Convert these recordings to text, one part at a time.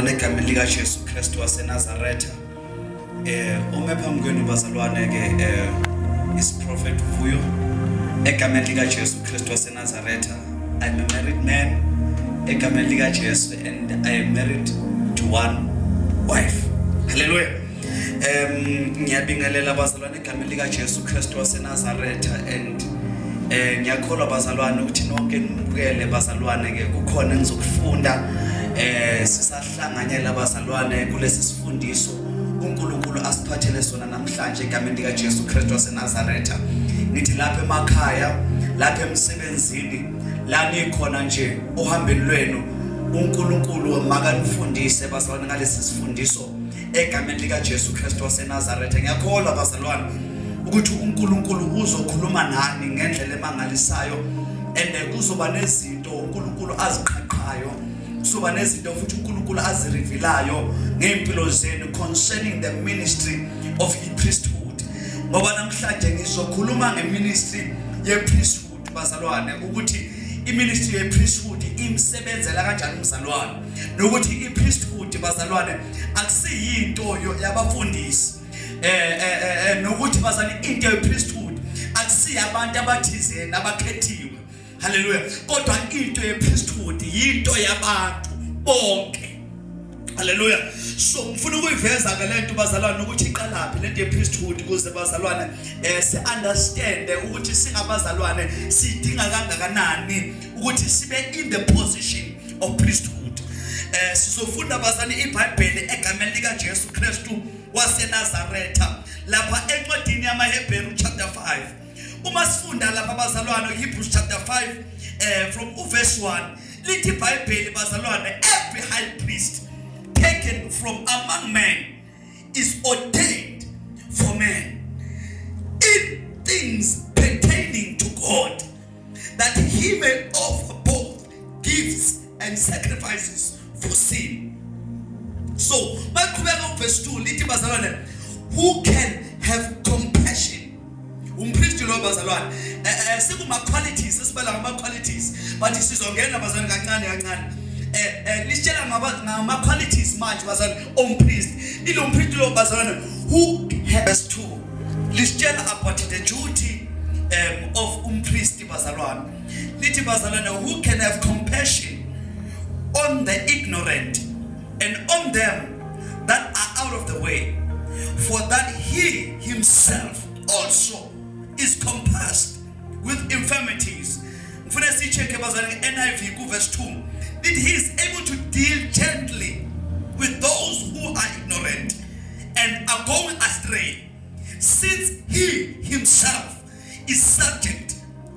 Negama likaJesu Kristu waseNazaretha. Uma phambi kwenu bazalwane ke is Prophet Vuyo. Egama likaJesu Kristu waseNazaretha. I'm a married man. Egama likaJesu and I am married to one wife. Hallelujah. Ngiyabingelela bazalwane egama likaJesu Kristu waseNazaretha and ngiyakholwa bazalwane ukuthi nonke nibukele bazalwane ke kukhona engizokufunda sisahlanganyela bazalwane kulesi sifundiso uNkulunkulu asiphathele sona namhlanje egameni likaJesu Kristu waseNazaretha. Nithi lapha emakhaya, lapha emsebenzini, la nikhona nje ohambeni lwenu uNkulunkulu makanifundise bazalwane ngalesi sifundiso egameni likaJesu Kristu waseNazaretha. Ngiyakholwa bazalwane ukuthi uNkulunkulu uzokhuluma nani ngendlela emangalisayo and kuzoba nezinto uNkulunkulu aziqhaqhayo, kuzoba nezinto futhi uNkulunkulu azirevelayo ngempilo zenu concerning the ministry of priesthood. Ngoba namhlanje ngizokhuluma ngeministry yepriesthood bazalwane, ukuthi iministry yepriesthood imsebenzela kanjani umzalwane, nokuthi ipriesthood bazalwane akusiyinto yabafundisi nokuthi bazali into yepriesthood akusiya abantu abathizeni abakhethiwe. Hallelujah. Kodwa into yepriesthood yinto yabantu bonke. Hallelujah. So ngifuna ukuyiveza ke lento bazalwane ukuthi iqalaphi lento yepriesthood ukuze bazalwane si understand ukuthi singabazalwane sidinga kangakanani ukuthi sibe in the position of priesthood. Sizofunda bazalwane iBhayibheli egameni likaJesu Kristu waseNazaretha lapha encwadini yamaHebheru chapter 5. Uma sifunda lapha bazalwane Hebrews chapter 5 from verse 1 lithi iBhayibheli bazalwane, every high priest taken from among men is ordained for men in things pertaining to God, that he may offer both gifts and sacrifices for sin. So, verse 2, lithi bazalwane, who can have compassion? Umpristi lo bazalwane, sekuma qualities, sibala ngama qualities, but sizongena bazalwane kancane. Lisitshela ngama qualities manje bazalwane ompristi. Ilo mpristi lo bazalwane, who has to lisitshela about the duty of umpristi bazalwane. Lithi bazalwane, who can have compassion on the ignorant and on them that are out of the way, for that he himself also is compassed with infirmities. Mfuna sicheke bazalwane NIV ku verse 2 that he is able to deal gently with those who are ignorant and are going astray, since he himself is subject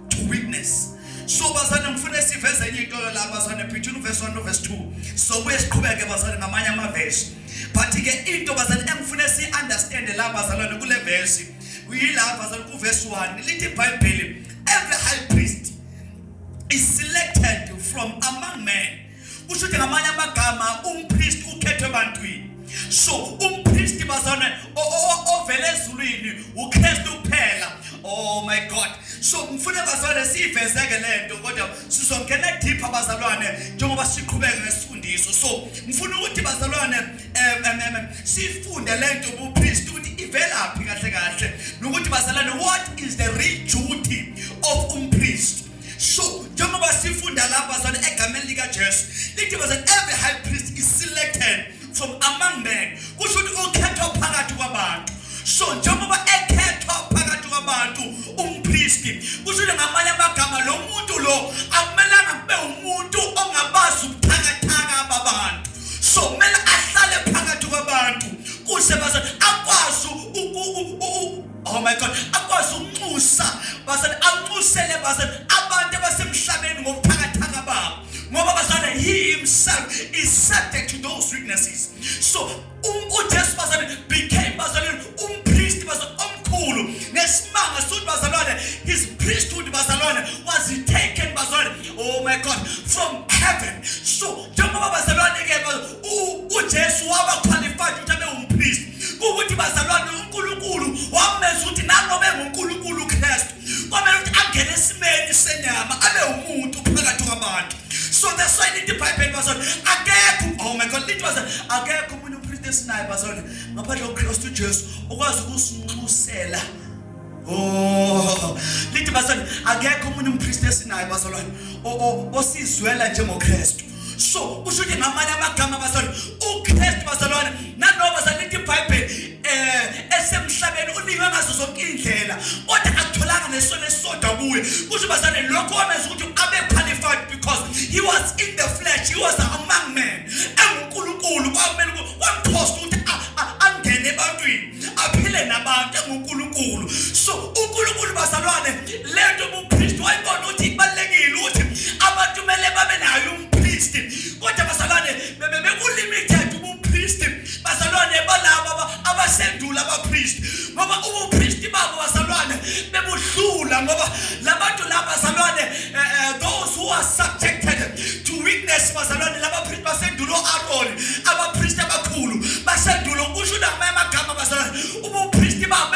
to weakness. So bazalwane mfuna siveze into la bazalwane between verse 1 to verse 2. So wesiqhubeke bazalwane ngamanye amavesi. But ke into bazalwane engifuna si understand la bazalwane kule verse uyila bazalwane ku verse 1 lithi iBhayibheli, every high priest is selected from among men. Kusho ukuthi ngamanye amagama umpriest ukhethwe ebantwini. So umpriest bazalwane ovele ezulwini uKristu kuphela. Oh my God. So mfuna bazalwane sivezeke lento kodwa sizongena deep abazalwane njengoba siqhubeka ngesifundiso. So mfuna ukuthi bazalwane sifunde lento ubupriest ukuthi ivelaphi kahle nokuthi bazalwane what is the real duty of umpriest. So njengoba sifunda lapha bazalwane egameni likaJesu lithi bazalwane every high priest is selected from among men. Kusho ukuthi ukhethwa phakathi kwabantu. So njengoba ekhethwa phakathi kwabantu umpristi, kusho ukuthi ngamanye amagama lo muntu lo akumelanga kube umuntu ongabazi ubuthakathaka ababantu. So kumele ahlale phakathi kwabantu kuze bazalwane akwazi oh my God, akwazi ukunxusa bazalwane anxusele bazalwane abantu abasemhlabeni ngobuthakathaka babo, ngoba bazalwane he himself is subject to those weaknesses. So uJesu bazalwane became bazalwane umpriest bazalwane omkhulu nesimanga sokuthi bazalwane his priesthood bazalwane was taken bazalwane, oh my God, from heaven. So njengoba bazalwane ke uJesu waba qualified ukuthi abe umpriest, ukuthi bazalwane uNkulunkulu wamenza ukuthi nanobe nguNkulunkulu uKristu kwamele ukuthi angene esimeni senyama abe umuntu phakathi kwabantu. So that's why in the Bible bazalwane akekho, oh my God, lithi bazalwane akekho umuntu umpriest esinayo bazalwane ngaphandle koKristu uJesu okwazi ukusinxusela. Oh, lithi bazalwane akekho umuntu umpriest esinayo bazalwane osizwela njengoKristu. So usho ukuthi ngamanye amagama bazalwane uKristu bazalwane nanoma bazalwane lithi iBhayibheli esemhlabeni unikwe ngazo zonke indlela kodwa akutholanga nesono esisodwa kuye. Kusho bazalwane lokho wamenza ukuthi abe qualified because he was in the flesh, he was among men. EnguNkulunkulu kwamele wampost ukuthi angene ebantwini aphile nabantu enguNkulunkulu. So uNkulunkulu bazalwane lento ubupriest wayibona ukuthi ibalekile ukuthi abantu kumele babe nayo umpriest. Kodwa bazalwane bekulimited ubupriest bazalwane balabo abasendula abapriest ngoba ubupriest babo bazalwane bebuhlula ngoba labantu laba bazalwane those who are subjected to weakness bazalwane laba priest basendulo Aaron abapriest abakhulu basendulo kusho namagama bazalwane ubupriest babo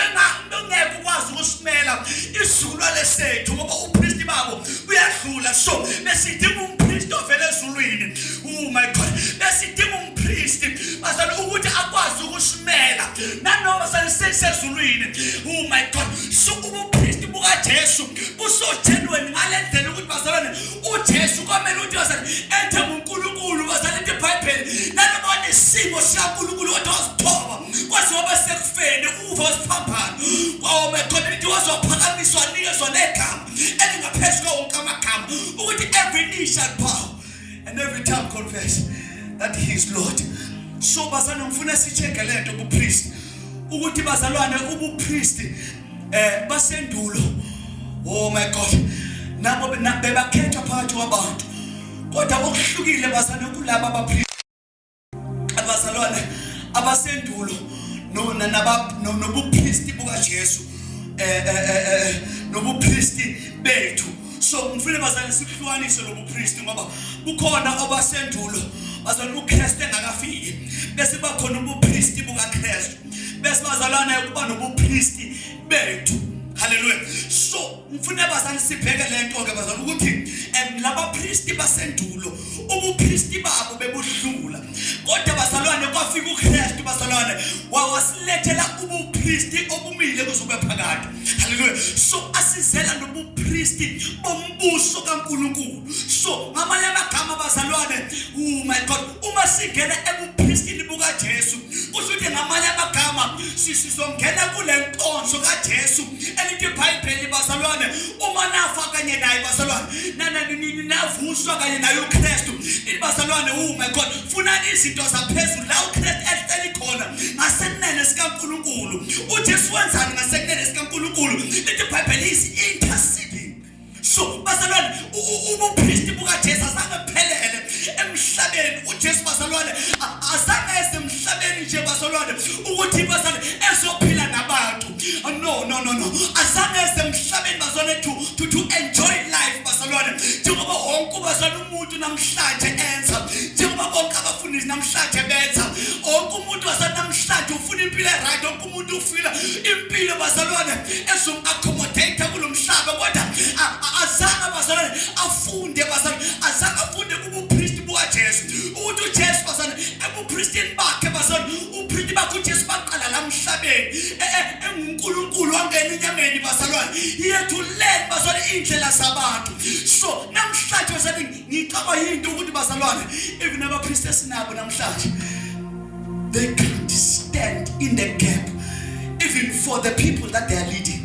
bengeke ukwazi ukusimela isizukulwane sethu ngoba upriest babo uyadlula. So besidinga umpriest ovela ezulwini. Oh my God, besidinga umpriest bazalwane ukuthi akwazi ukusimela nanoma sesezulwini. Oh my God, so ubupriest bukaJesu busojenweni ngalendlela ukuthi bazalwane uJesu kwamele ukuthi bazalwane ethe uNkulunkulu bazalwane iBhayibheli nanoma nesimo sikaNkulunkulu kodwa wasithoba kwaze waba sekufeni uva wasiphaphana. Oh my God, lithi wazophakamiswa nikezwe negama elingaphezulu wonke amagama ukuthi every knee shall bow and every tongue confess that he is Lord. So bazalwane ngifuna sicheke lento kupriest ukuthi bazalwane ubupriest basendulo. Oh my God, nabo bebakhethwa phakathi kwabantu kodwa okuhlukile bazalwane kulabo abapriest abazalwane abasendulo nobupriest bukaJesu nobupriest bethu. So ngifuna bazalwane sikuhlukanise lobupriest ngoba kukhona obasendulo bazalwane uKristu engakafiki bese bakhona ubupriest bukaKristu bese bazalwane kuba nobupriest bethu. Hallelujah. So ngifuna bazalwane sibheke lento ke bazalwane ukuthi laba priest basendulo ubupriest babo bebuhlula kodwa bazalwane kwafika uKristu bazalwane wawasilethela ubupriest obumile kuzobe phakade. Hallelujah. So asizela nobupriest bombuso kaNkulunkulu. So ngamanye amagama bazalwane, oh my God, uma singena ebupristini bukaJesu kusho ukuthi ngamanye amagama sizongena kule nkonzo kaJesu elithi iBhayibheli bazalwane uma nafa kanye naye bazalwane navuswa kanye naye uKristu bazalwane. Oh my God, funani izinto zaphezulu la uKristu ehleli khona ngasenene sikaNkulunkulu. uJesu wenzani ngasenene sikaNkulunkulu? Lithi iBhayibheli is interceding. So bazalwane ubupriest bukaJesu azange phelele emhlabeni. uJesu bazalwane azange esemhlabeni nje bazalwane ukuthi bazalwane ezophila nabantu. No, azange esemhlabeni bazalwane to enjoy life bazalwane njengoba wonke bazalwane umuntu namhlanje enza, njengoba bonke abafundisi namhlanje benza. Wonke umuntu bazalwane namhlanje ufuna impilo right, wonke umuntu ufila impilo bazalwane ezom-accommodate kulomhlaba kodwa azange bazalwane afunde bazalwane azange afunde kubupriest bukaJesu ukuthi uJesu bazalwane ebupristini bakhe bazalwane upriest bakhe uJesu baqala la emhlabeni enguNkulunkulu wangena enyameni bazalwane yethu learn bazalwane indlela zabantu. So namhlanje bazalwane ngicaba yinto ukuthi bazalwane even abapriest esinabo namhlanje they can't stand in the gap even for the people that they are leading.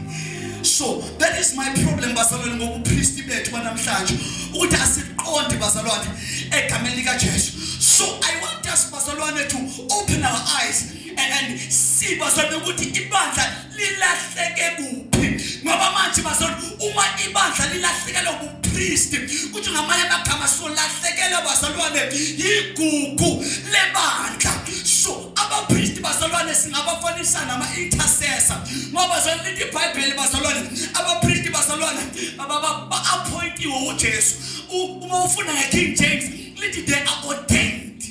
So that is my problem bazalwane ngobupriest bethu banamhlanje ukuthi asiqonde bazalwane egameni likaJesu. So I want us bazalwane to open our eyes and see bazalwane ukuthi ibandla lilahleke kuphi ngoba manje bazalwane uma ibandla lilahlekelwa ubupriest kuthi ngamanye amagama solahlekelwa bazalwane igugu lebandla. So abapriest bazalwane singabafanisa nama-intercessor ngoba bazalwane lithi iBhayibheli bazalwane abapriest bazalwane ba-appointiwe uJesu. Uma ufuna ngeKing James lithi they are ordained.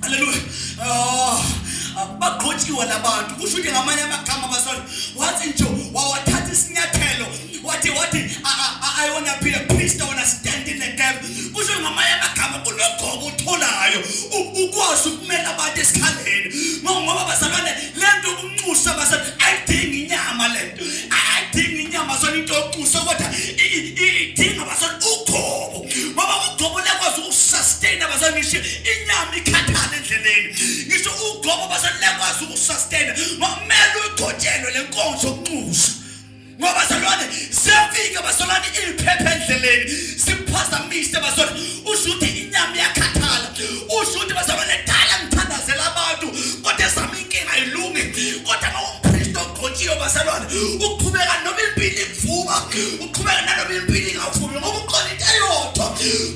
Hallelujah. Bagqotshiwe labantu kusho ukuthi ngamanye amagama bazalwane wathi nje wawathatha isinyathelo wathi I want to be a priest, I want to stand in the gap. Kusho ngamanye amagama kulogqoko utholayo ukwazi ukumela abantu esikhaleni ngoba bazalwane lento ukunxusa bazalwane ayidingi inyama lento ayidingi inyama sona into yokuxusa kodwa idinga bazalwane ugobo ngoba ugobo lekwazi ukusustain bazalwane ngisho inyama ikhathala endleleni ngisho ugobo bazalwane lekwazi ukusustain mamela ugotshelwe lenkonzo yokunxusa ngoba bazalwane siyafika bazalwane iphephe endleleni siphazamisa bazalwane ushuthi inyama yakhathala ushuthi bazalwane dala ngithandazela abantu kodwa esami inkinga ayilungi kodwa ngumpriest ogcotshiwe bazalwane uqhubeka noma impilo ikuvuma uqhubeka noma impilo ingavumi ngoba uqola into eyodwa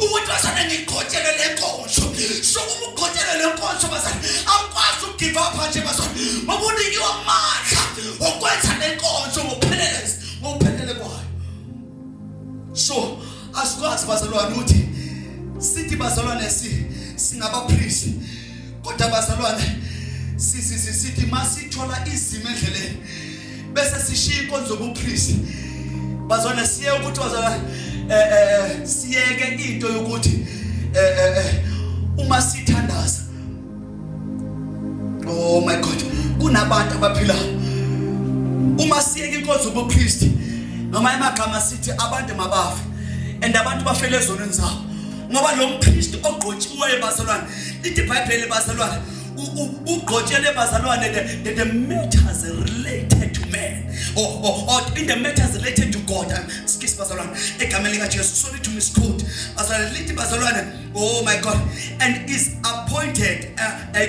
ukuthi bazalwane ngigcotshelwe lenkonzo so ukugcotshelwe lenkonzo bazalwane awukwazi ugive up nje bazalwane ngoba unikiwe amandla okwenza lenkonzo ngophelele kwayo. So asikwazi bazalwane ukuthi sithi bazalwane singabapriest kodwa bazalwane sithi masithola izimo endleleni bese sishiya inkonzo yobupriest bazalwane siye ukuthi bazalwane siyeke into yokuthi uma sithandaza oh my God kunabantu abaphila uma siyeke inkonzo yobupriest noma emagama sithi abantu mabafe and abantu bafele ezonweni zabo ngoba lo mpriest ogqotshiwe bazalwane lithi iBhayibheli bazalwane ugqotshele bazalwane the matters related to man or in the matters related to God skis bazalwane egama lika Jesu sorry to misquote bazalwane lithi bazalwane oh my God and is appointed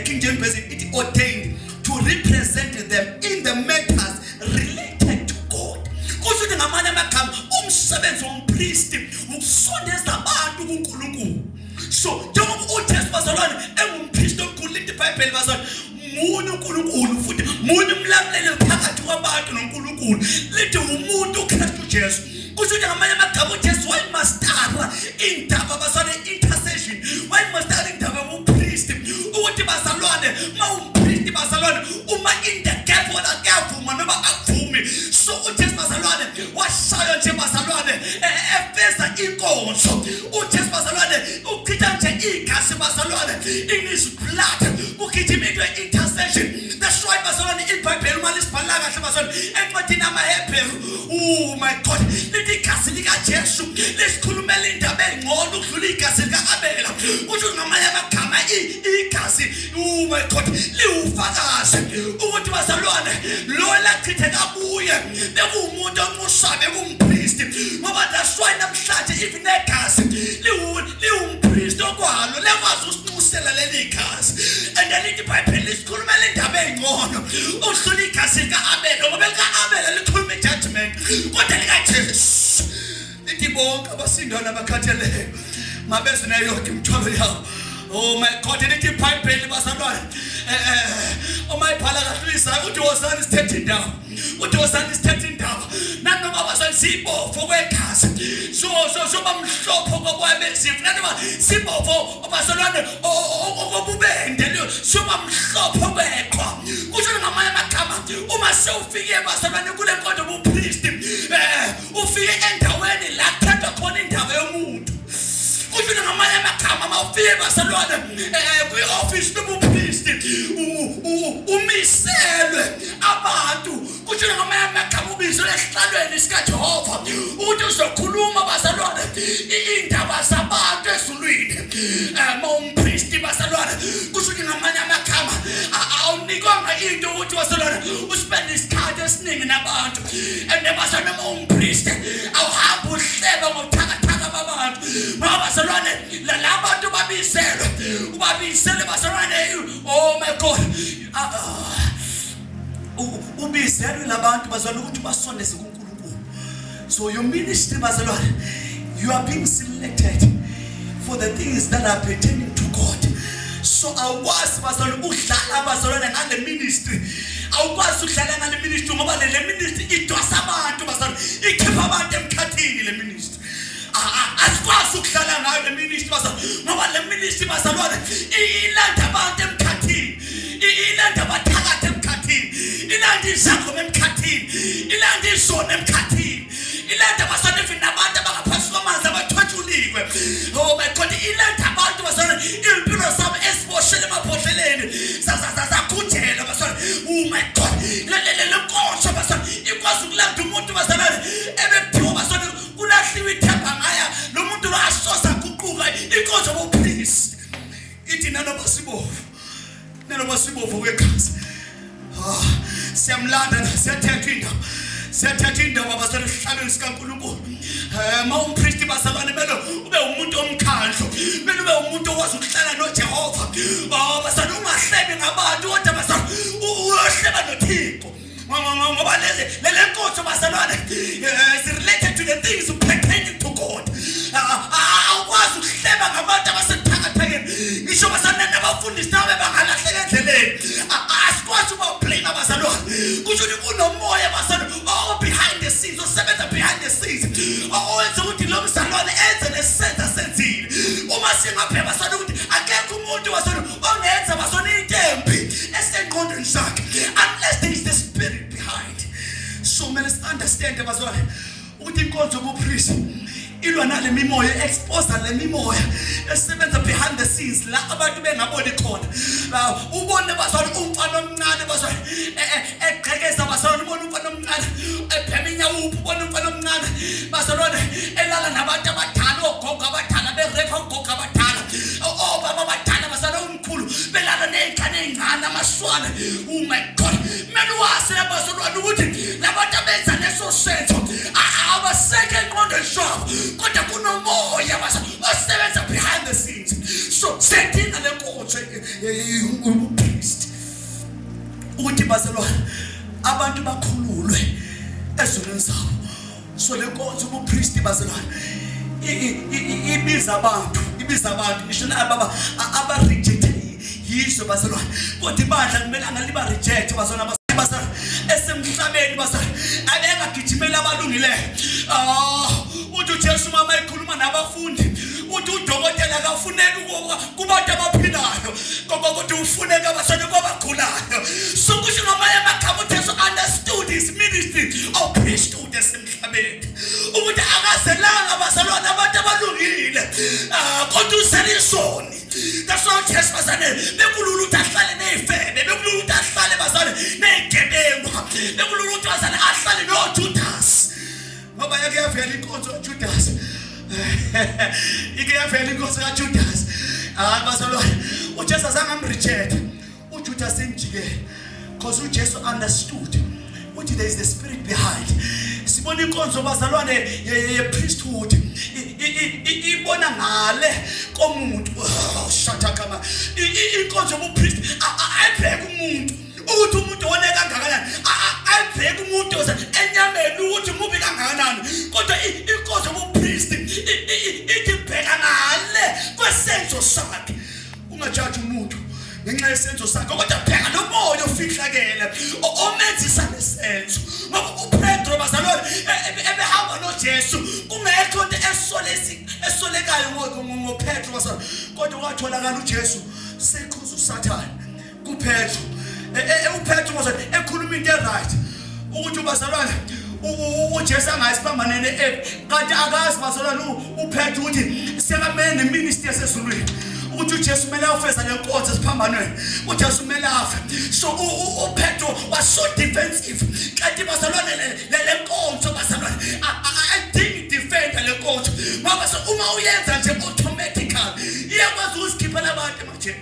King James Version it ordained to represent them in the matters related to God. Kusho ngamanye amagama umsebenzi wompriest ukusondeza abantu kuNkulunkulu. So njengoba uJesu bazalwane engumpriest omkhulu lithi iBhayibheli bazalwane munye uNkulunkulu futhi munye umlamleli phakathi kwabantu noNkulunkulu lithi umuntu uKristu Jesu. Kusho ngamanye amagama uJesu wayemastara indaba bazalwane intercession wayemastara indaba yobupriest ukuthi bazalwane mawumpriest bazalwane uma in the gap wala kuyavuma noma akuvumi so uJesu bazalwane washaya nje bazalwane efeza inkonzo uJesu bazalwane ukhitha nje igazi bazalwane in his blood ukhithima into intercession that's why bazalwane iBhayibheli uma lisibhala kahle bazalwane encwadini amaHebheru oh my God lithi igazi lika Jesu lesikhulumela indaba engcono ukudlula igazi lika Abela kusho ngamanye amagama igazi oh my God liwufakazi ukuthi bazalwane lo lachithe kabuye bekuumuntu onxusayo bekumpriest ngoba that's why namhlanje even negazi liwumpriest okwalo lekwazi usinxusela leli gazi and lithi iBhayibheli lisikhulumela indaba engcono ukudlula igazi lika Abela ngoba lika Abela likhuluma judgment kodwa lika Jesu lithi bonke abasindana abakhatheleyo mabeze nayo yonke imithwalo yabo. Oh my God, lithi iBhayibheli bazalwane omayibhala kahlisa uthi wosani sithethe indaba uthi wosani sithethe indaba nanoma bazalwane sibofo kwegazi so bamhlopho kokwabezifu nanoma sibofo bazalwane okububende lo so bamhlopho kweqhwa kusho ngamanye amagama uma sewufike bazalwane kule nkonzo yobupriest ufike endaweni la kuthethwa khona indaba yomuntu kusho ngamanye amagama mawufike bazalwane kwi-office yobupriest umiselwe abantu kusho ngamanye amagama ubizelwe esihlalweni sikaJehova uthi uzokhuluma bazalwane indaba zabantu ezulwini mawumpriest bazalwane kusho ngamanye amagama awunikwanga into ukuthi bazalwane uspend isikhathi esiningi nabantu and bazalwane mawumpriest awuhamba uhleba ngobuthakathaka babantu ngoba bazalwane labantu ubabisele bazalwane oh my God ubizelwe labantu bazalwane ukuthi basondeze kuNkulunkulu. So your ministry bazalwane you are being selected for the things that are pertaining to God. So awukwazi bazalwane udlala bazalwane ngale ministry awukwazi udlala ngale ministry ngoba le ministry idwasa abantu bazalwane ikhipha abantu emkhathini le ministry asikwazi ukudlala ngayo le ministry bazalwane ngoba le ministry bazalwane ilanda abantu emkhathini ilanda abathakathi emkhathini ilanda izakho emkhathini ilanda izona emkhathini ilanda bazalwane nabantu abangaphansi kwamanzi abathwatshuliwe oh my God ilanda abantu bazalwane impilo zabo esiboshele umlomo sibovu kwegazi. Siyamlanda siyathetha indaba basana esihlalweni sikaNkulunkulu. Umpristi bazalwane melo ube umuntu omkhandlo, melo ube umuntu okwazi ukuhlala noJehova. Basana ungahlebi ngabantu kodwa basana uyohleba noThixo. Ngoba le nkonzo bazalwane is related to the things pertaining to God. Awukwazi ukuhleba ngabantu abasephakathakeni. Ngisho basana nabafundisi nabe bangalahleka endleleni. Asikwazi ukublame abazalwane. Kusho ukuthi kunomoya basana behind the scenes, osebenza behind the scenes. Owenza ukuthi lo mzalwane enze nesenta senzile. Uma singaphela basana ukuthi akekho umuntu basana ongenza basana intembi esenqondweni sakhe unless there is the spirit behind. So let's understand bazalwane ukuthi inkonzo yobupriest ilwa nale mimoya, expose le mimoya esebenza behind the scenes la abantu bengaboni khona. Ubone bazalwane umfana omncane bazalwane eqhekeza bazalwane, ubone umfana omncane epheminya ubone umfana omncane bazalwane elala nabantu abadala, ogogo abadala berepa ogogo abadala, obaba abadala bazalwane umkhulu belala nezingane ezincane amaswane. Oh my God, melu wase bazalwane ukuthi labantu abenza leso senzo abasekho enqondweni zabo, kodwa kunomoya bazalwane osebenza behind the scenes. So sedinga lenkonzo ubupriest ukuthi bazalwane abantu bakhululwe ezonweni zabo. So lenkonzo ubupriest bazalwane ibiza abantu ngisho nababa aba-rejected yizo bazalwane, kodwa ibandla kumelanga liba-reject bazalwane esemhlabeni bazalwane abengagijimela abalungileyo. Uthi uJesu mama ekhuluma nabafundi uthi udokotela akafuneki kubantu abaphilayo ngoba ukuthi ufuneka bazalwane kwabagulayo. So kusho ngamanye amagama uJesu understood his ministry of priesthood esemhlabeni ukuthi akazelanga bazalwane abantu abalungile kodwa uselisoni. That's why uJesu bazalwane bekulula ukuthi ahlale nezifebe, bekulula ukuthi ahlale bazalwane nezigebengu, bekulula ukuthi bazalwane ahlale noJudas. Ngoba yake yavela inkonzo kaJudas. Ike yavela inkonzo kaJudas. Bazalwane uJesu azangamreject uJudas emjikele because uJesu understood ukuthi there is the spirit behind. Sibona inkonzo bazalwane ye priesthood ibona ngale komuntu. Shatakama inkonzo yobupriest ayibheka umuntu ukuthi umuntu one kangakanani, ayibheka umuntu enyameni ukuthi mubi kangakanani, kodwa inkonzo yobupriest ithi bheka ngale kwesenzo sakhe. Ungajaji umuntu ngenxa yesenzo sakhe, kodwa bheka nomoya ofihlakele omenzisa lesenzo. Ngoba uPetro bazalwane ebehamba noJesu kungekho into esolekayo ngoPetro bazalwane, kodwa watholakala uJesu sekhuza uSathane kuPetro. uPetro bazalwane ekhuluma into right ukuthi bazalwane uJesu angayisiphambanene kanti akazi bazalwane uPetro ukuthi sekamene neministry yasezulwini ukuthi uJesu kumele afeza lenkonzo esiphambanweni, uJesu kumele afe. So uPetro was so defensive kanti bazalwane lenkonzo bazalwane ayidingi defend lenkonzo ngoba uma uyenza nje automatically iyakwazi ukusikhiphela abantu emajele.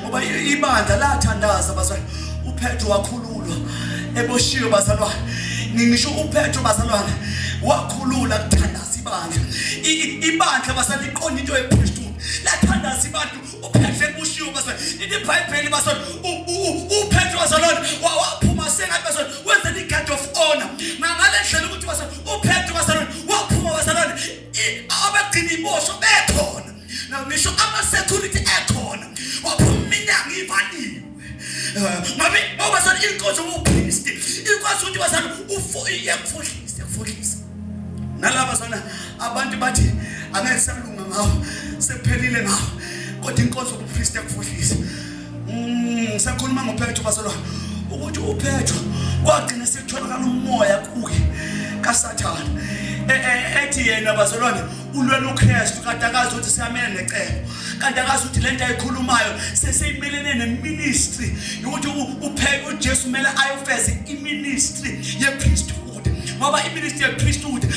Ngoba ibandla lathandaza bazalwane, uPetro wakhululwa eboshiwe bazalwane. Ngisho uPetro bazalwane wakhulula kuthandaza ibandla bazalwane iqonda into yepriesthood lathandaza abantu. uPetro eboshiwe bazalwane iBhayibheli bazalwane uPetro bazalwane waphuma sengathi bazalwane wenza the guard of honor. Ngale ndlela ukuthi bazalwane uPetro bazalwane waphuma bazalwane abagcini ibosho bekhona, ngisho ama-security ekhona, waphuma iminyango ivaliwe. Ngoba bazalwane inkonzo yobupriest ikwazi ukuthi bazalwane iyakufundisa nalaba bazalwane abantu bathi angeke salunga ngawo, sephelile ngawo, kodwa inkonzo yobupriest yakufundisa. Sakhuluma ngoPetro bazalwane ukuthi uPetro kwagcina sekutholakala umoya kuye kaSathane ethi yena bazalwane ulwela uKristu, kanti akazi ukuthi siyamele necebo, kanti akazi ukuthi lento ayikhulumayo seseyimelene neministry ukuthi uPetro uJesu kumele ayofeze iministry yepriesthood. ngoba iministry of priesthood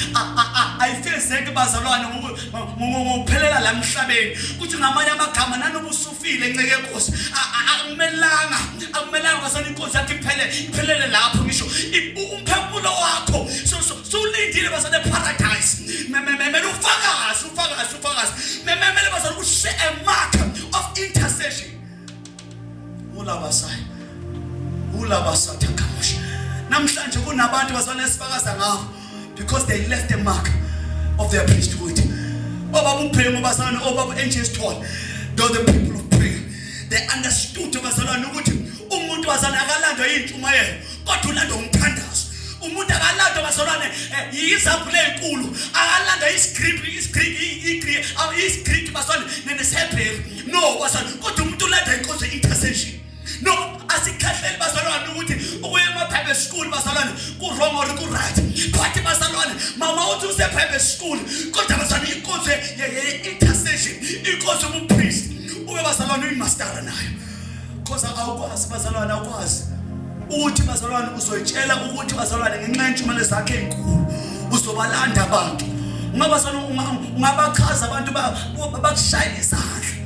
ayifezeke bazalwane ngokuphelela la emhlabeni kuthi ngamanye amagama nanoba usufile enceke yenkosi akumelanga bazalwane inkosi yakhe iphelele lapho ngisho umphefumulo wakho so ulindile bazalwane paradise memele ufakazi memele bazalwane ku-share a mark of intercession ulabasatha kamusha namhlanje kunabantu bazalwane esifakaza ngabo because they left a mark of their priesthood. Obaba uPrema bazalwane obaba NGS Tall, those the people of prayer, they understood bazalwane ukuthi umuntu bazalwane akalandwa yintshumayelo kodwa ulandwa umthandazo. Umuntu akalandwa bazalwane yizabule enkulu akalandwa iscript bazalwane nenesebheri no bazalwane kodwa umuntu ulandwa inkonzo intercession. No, asikhahleli bazalwane ukuthi ukuya ema-private school bazalwane ku-wrong or ku-right but bazalwane mama uthi use-private school kodwa bazalwane inkonzo ye-intercession inkonzo yobupriest ube bazalwane uyimastara nayo because awukwazi bazalwane awukwazi ukuthi bazalwane uzoyitshela ukuthi bazalwane ngenxa yentshumayelo zakhe enkulu uzobalanda abantu ungabachaza abantu bakushayela izandla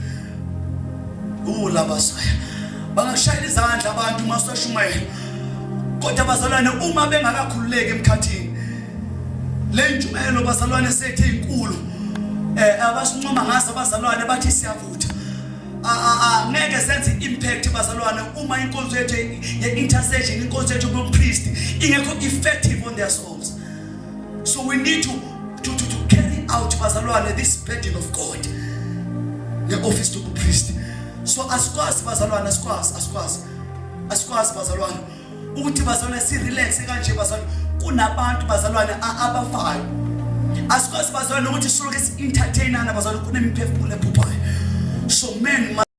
ulabasaya bangashayela izandla abantu masashumayela kodwa bazalwane uma bengakakhululeki emkhathini le ntshumayelo bazalwane sethe inkulu abasincoma ngaso bazalwane bathi siyavutha ngeke senze impact bazalwane uma inkonzo yethu ye-intercession inkonzo yethu yobupriest ingekho effective on their souls. So we need to carry out bazalwane this burden of God, the office to be priest. So asikwazi bazalwane asikwazi bazalwane ukuthi bazalwane si relax kanje bazalwane kunabantu bazalwane abafayo asikwazi bazalwane ukuthi siloke si entertainana bazalwane kunemphefumulo ephuphayo. So men